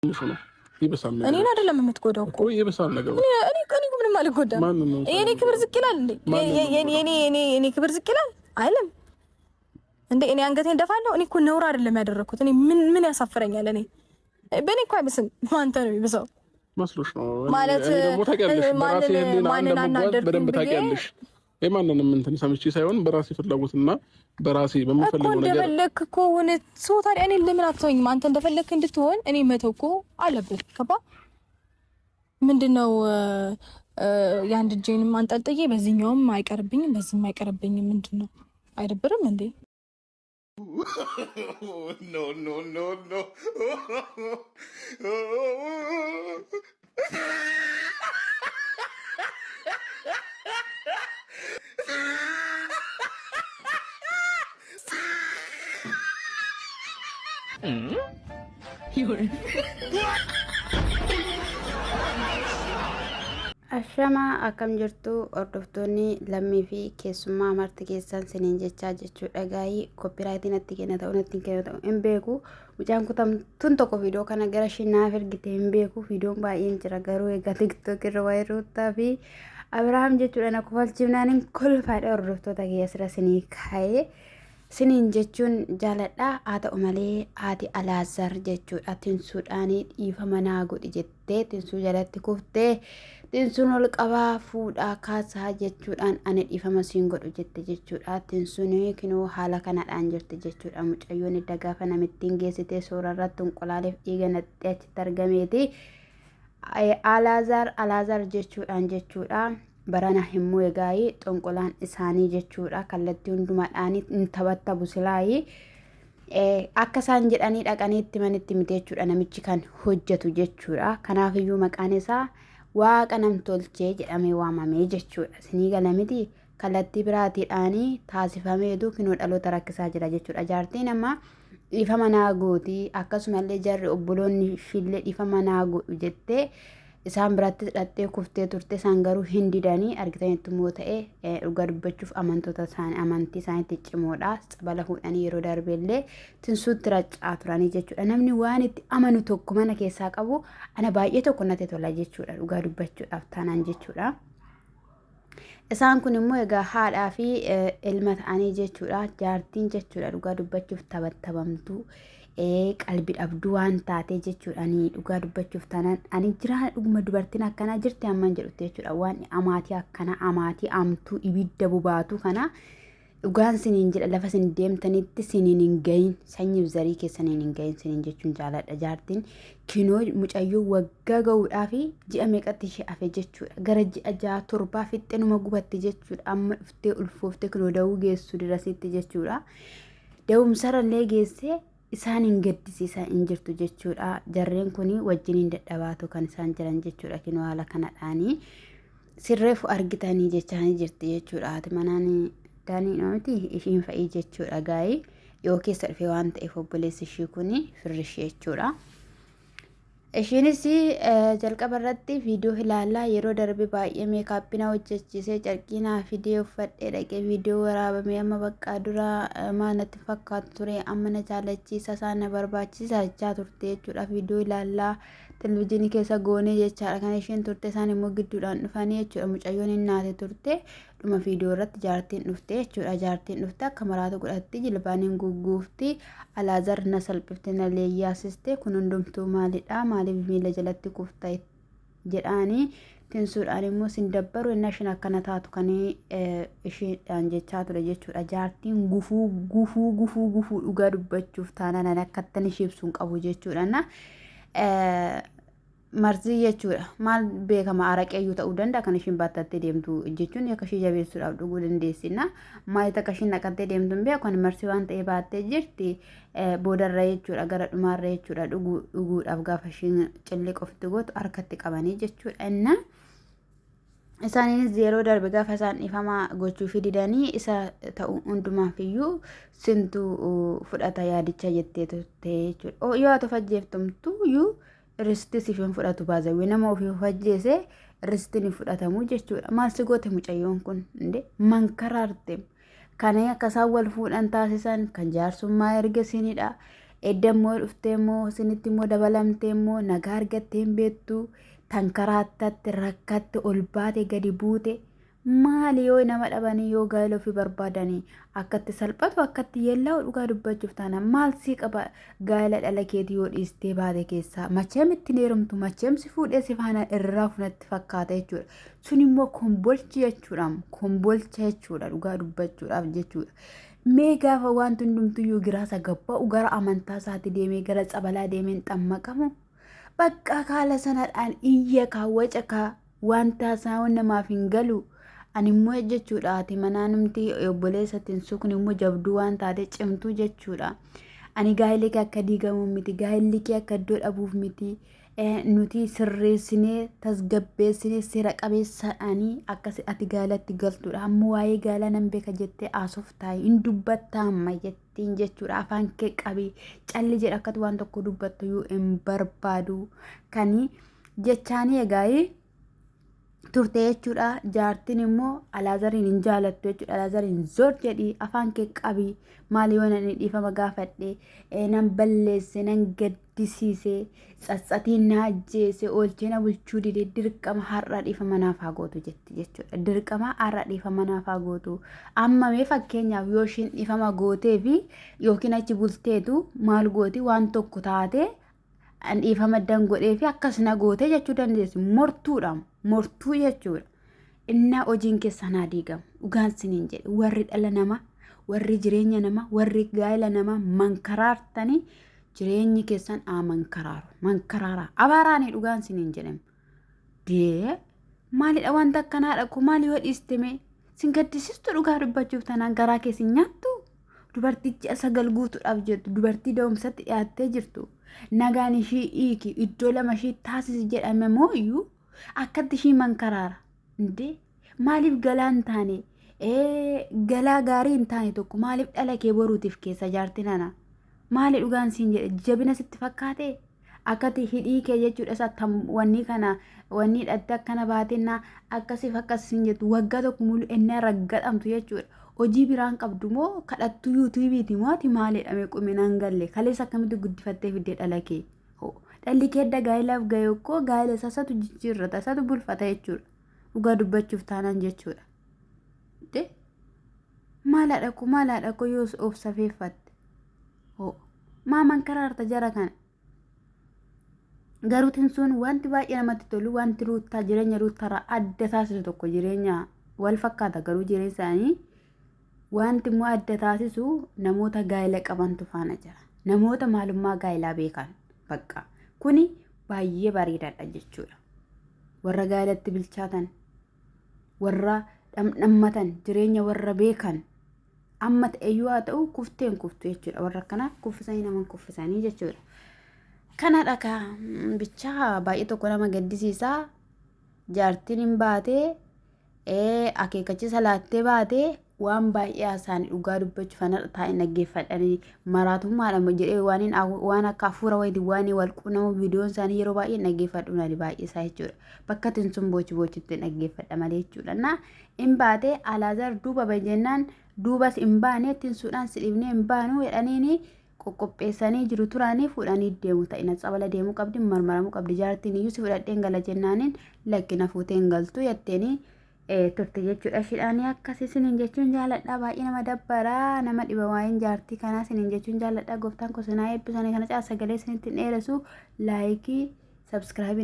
ነው ይበሳል ነገር እኔን አይደለም የምትጎዳው እኮ ይበሳል ነገር እኔ ምንም አልጎዳም። የኔ ክብር ዝቅ ይላል እንዴ? የኔ ክብር ዝቅ ይላል አይልም እንዴ? እኔ አንገቴን ደፋለሁ። እኔ እኮ ነውር አይደለም ያደረኩት። እኔ ምን ያሳፍረኛል? እኔ በእኔ እኮ አይብስም። ማንተ ነው የሚብሰው መስሎሽ ነው ማለት ማንን አናደርኩ በደንብ ታውቂያለሽ። የማንንም እንትን ሰምቼ ሳይሆን በራሴ ፍላጎትና በራሴ በመፈለገው ነገር እንደፈለክ እኮ ሆነ ሰው። ታዲያ እኔ ለምን አትተውኝም? አንተ እንደፈለክ እንድትሆን እኔ መተው እኮ አለብህ። ከባ ምንድነው የአንድ እጄንም አንጠልጥዬ በዚህኛውም አይቀርብኝም በዚህም አይቀርብኝም። ምንድነው አይደብርም እንዴ? No, no, no, no. Ashama akkam jirtu hordoftoonni lammii fi keessummaa marti keessan siniin jechaa jechuudha. Gaayii koppiraayitiin natti kenna ta'u natti kenna ta'u hin beeku. Mucaan kutamtuun tokko viidiyoo kana gara shinaaf ergite hin beeku. Viidiyoon baay'een jira garuu egaa tiktok irra waa'ee Ruutaa fi Abiraam jechuudha. Na kofalchifnaan hin kolfaadha hordoftoota keessira sinii kaa'ee. Siniin jechuun jaaladha. Haa ta'u malee haati Alaazar jechuudha. Tinsuudhaanii dhiifama naa godhi jettee tinsuu jalatti kuftee tinsuun ol qabaa fuudhaa kaasaa jechuudhaan ani dhiifama siin godhu jette jechuudha. Tinsuun kinoo haala kanadhaan jirti jechuudha. Mucayyoon idda gaafa namittiin geessitee suura irratti unqulaaleef dhiiga natti achitti argameeti. Alaazar jechuudha. Barana himmoo egaayii xonqolaan isaanii jechuudha. Kallattii hundumaadhaan hin taphattabu silaayii. Akka isaan jedhanii dhaqanii itti manitti miti jechuudha namichi kan hojjetu jechuudha. Kanaafiyyuu maqaan isaa waaqa namtolchee jedhamee waamamee jechuudha. Sinii galamiti kallattii biraatiidhaanii taasifameetu kinoo dhaloota rakkisaa jira jechuudha. Jaartiin amma dhiifama naa gooti akkasumallee jarri obboloonni ishillee dhiifama naa godhu jettee isaan biratti hidhattee kuftee turte. Isaan garuu hin didanii argitanitti immoo ta'ee dhugaa dubbachuuf amantoota isaanii amantii isaaniitti cimoodha. Xabala fuudhanii yeroo darbeellee tinsuutti raccaa turanii jechuudha. Namni waan itti amanu tokko mana keessaa qabu ana baay'ee tokko natti tola jechuudha. Dhugaa dubbachuudhaaf taanaan jechuudha. Isaan kun immoo egaa haadhaa fi ilma ta'anii jechuudha. Jaartiin jechuudha dhugaa dubbachuuf taphattabamtu. Qalbii dhabduu waan taatee jechuudha. Ani dhugaa dubbachuuf taanaan ani jira dhuguma dubartiin akkanaa jirti amman jedhutti jechuudha. Waan amaatii akkana amaatii amtuu ibidda bubaatu kana dhugaan siniin jedha. Lafa sin deemtanitti siniin hin gahin sanyiif zarii keessaniin hin gahin siniin jechuun jaaladha. Jaartiin kinoo mucayyoo waggaa ga'uudhaa fi ji'a meeqatti ishee hafe jechuudha. Gara ji'a 6-7 fixxinuma gubatti jechuudha. Amma dhuftee ulfooftee kinoo da'uu geessu dirasitti jechuudha. Da'umsarallee geessee isaan hin gaddisiisan hin jirtu jechuudha. Jarreen kun wajjin hin dadhabaatu kan isaan jiran jechuudha. Kinoo haala kanadhaanii sirreefu argitanii jechaanii jirti jechuudha. Haati manaan daanii miti ishiin fa'ii jechuudha. Gaayii yoo keessa dhufe waan ta'eef obboleessi ishii kun firri ishee jechuudha. Ishiinis jalqaba irratti viidiyoo ilaalaa yeroo darbe baay'ee meekaappina hojjechiisee carqiinaa fidee uffadhee dhaqee viidiyoo waraabamee amma bakka dura maanatti fakkaatu ture amma na jaalachiisa isaan na barbaachisa jechaa turte jechuudha. Viidiyoo ilaalaa televizyiinii keessa goonee jechaadha kan isheen turte. Isaan immoo gidduudhaan dhufanii jechuudha. Mucayyoon hin naate turte dhuma viidiyoo irratti jaartiin dhufte jechuudha. Jaartiin dhufte akka maraatu godhatti jilbaaniin gugguufti. Alaazar na salphifte na leeyyaasiste kun hundumtuu maalidha maaliif miila jalatti kufta jedhaanii tinsuudhaan immoo sin dabbaru inni ishiin akkana taatu kan ishiidhaan jechaa ture jechuudha. Jaartiin gufuu dhugaa dubbachuuf taanaan akkattan ishee ibsuun qabu jechuudha. Marzii jechuudha. Maal beekama araqeeyyuu ta'uu danda'a kan ishiin baattattee deemtu jechuun akka ishee jabeessuudhaaf dhuguu dandeessina. Maaliif akka ishiin naqattee deemtu hin beeku. Kan marsii waan ta'ee baattee jirti boodarra jechuudha. Gara dhumaarra jechuudha. Dhuguudhaaf gaafa ishiin cillee qofti gootu harkatti qabanii jechuudha. Inna isaanis yeroo darbe gaafa isaan dhiifama gochuu didanii isa ta'u hundumaafiyyuu sintu fudhata yaadicha jettee turte jechuudha. Yoo ati fajjeeftumtuyyuu risti siifin fudhatu baazawee nama ofii fajjeese ristiin fudhatamu jechuudha. Maal si goote mucayyoon kun inde mankaraarte kana akka isaan wal fuudhan taasisan kan jaarsummaa ergasinidha. Eddammoo dhufteemmoo sinittimmoo dabalamteemmoo nagaa argatteen beektu tankaraatti rakkatte ol baate gadi buute maali yoo nama dhabanii yoo gaa'ela ofii barbaadanii akkatti salphatu akkatti yeellaa dhugaa dubbachuuf taana maal sii qaba gaa'ela dhala keetii yoo dhiistee baate keessaa macheem ittiin heerumtu macheem si fuudhee si faana irraa funatti fakkaata jechuudha. Sun immoo kombolchi jechuudha. Kombolcha jechuudha dhugaa dubbachuudhaaf jechuudha. Mee gaafa wanti hundumtuyyuu giraasa gabba'u gara amantaa isaatti deemee gara tsabalaa deemeen xammaqamu bakka kaala sanadhaan iyya kaawwaca kaa wanta isaa namaaf hin galu. Ani immoo jechuudha ati manaa namti obboleessatiin sukun immoo jabduu waan taate cimtuu jechuudha. Ani gaa'elli kee akka diigamu miti gaa'elli kee akka iddoo dhabuuf miti. Nuti sirreessinee tasgabbeessinee seera qabeessaadhaanii akkas ati gaalatti galtuudha. Ammoo waa'ee gaala nan beeka jettee aasuuf taa'e hin dubbatta amma jettiin jechuudha. Afaan kee qabee calli jedha akkati waan tokko dubbattu yoo hin barbaadu. Kani jechaanii egaa turte jechuudha. Jaartiin immoo Alaazariin hin jaalattu jechuudha. Alaazariin zoor jedhii afaan kee qabii maali yoo nan dhiifama gaafadhe nan balleesse nan gaddisiise tsatsatiin na ajjeese oolchee na bulchuu dide dirqama har'a dhiifama naaf haa gootu jetti jechuudha. Dirqama har'a dhiifama naaf haa gootu. Amma mee fakkeenyaaf yoo ishiin dhiifama gootee fi yookiin achi bulteetu maal gooti waan tokko taate dhiifama dangodhee fi akkas na goote jechuu dandeessu. Mortuudha. Mortuu jechuudha. Innaa hojiin keessa naa diigamu. Dhugaan siniin jedhe warri dhala namaa warri jireenya namaa warri gaa'ela namaa mankaraartanii jireenyi keessan mankaraaraa abaaraanii dhugaan siniin jedhamu. Dee maalidha wanta akkanaadha kun maali yoo dhiistime sin gaddisiistu dhugaa dubbachuuf tanaan garaa keessi nyaattu dubartichi sagal guutuudhaaf jettu dubartii da'umsatti dhiyaattee jirtu nagaan ishii hiiki iddoo lama ishii taasisi jedhame mooyyuu akkatti ishii mankaraara indee maaliif galaan taane galaa gaarii hin taane tokko maaliif dhala kee boruutiif keessa jaartin ana maali dhugaan siin jedhe jabina sitti fakkaate akkati hidhii kee jechuudha isa wanni kana wanni dhadda akkana baatennaa akkasiif akkasiin jettu waggaa tokko mulu ennaa raggadhamtu jechuudha. Hojii biraan qabdu moo kadhattu yuutuubiiti moo ati maalidha mee quminaan galle kaleessa akkamitti guddifattee fiddee dhala kee dhalli kee edda gaa'ilaaf ga'e okkoo gaa'ila isatu jijjiirrata isatu bulfata jechuudha. Dhugaa dubbachuuf taanaan jechuudha. Maalaadha ko yoo of safeeffatte maaman karaarta jara kana garuutiin sun wanti baay'ee namatti tolu wanti ruuttaa jireenya ruuttarraa adda taasisu tokko jireenya wal fakkaata garuu jireenya isaanii wanti immoo adda taasisu namoota gaa'ila qabantu faana jira. Namoota maalummaa gaa'ilaa beekan bakka kuni baay'ee bareedaadha jechuudha. Warra gaa'ilatti bilchaatan warra dhamdhammatan jireenya warra beekan amma ta'eyyuu haa ta'u kufteen kuftu jechuudha. Warra akkana kuffisanii naman kuffisanii jechuudha. Kana dhakaa bichaa baay'ee tokko nama gaddisiisaa jaartiin hin baatee akeekachisa laattee baatee waan baay'ee haasaan dhugaa dubbachuuf ana taa'e naggeeffadhanii maraatummaadha jedhee waan akka hafuura wayiti waan wal quunnamu viidiyoon isaanii yeroo baay'ee naggeeffadhu nani baay'ee isaa jechuudha. Bakka tinsun bochitti naggeeffadha malee jechuudha. Na hin baatee Alaazar duuba bajennaan duubas hin baane tinsuudhaan si dhibnee hin baanu jedhaniini qoqqopheessanii jiru turanii fuudhanii deemu ta'ina tsabala deemuu qabdi marmaramuu qabdi jaartiin iyyuu si fudhadheen gala jennaaniin lakkina fuuteen galtu jetteenii turte jechuudha. Shidhaanii akkasii siniin jechuun jaaladha baay'ee nama dabbaraa nama dhiba waa'een jaartii kanaa siniin jechuun jaaladha gooftaan kosinaa eebbisanii kana caasa sagalee sinitti dheeressu laayikii sabskiraabii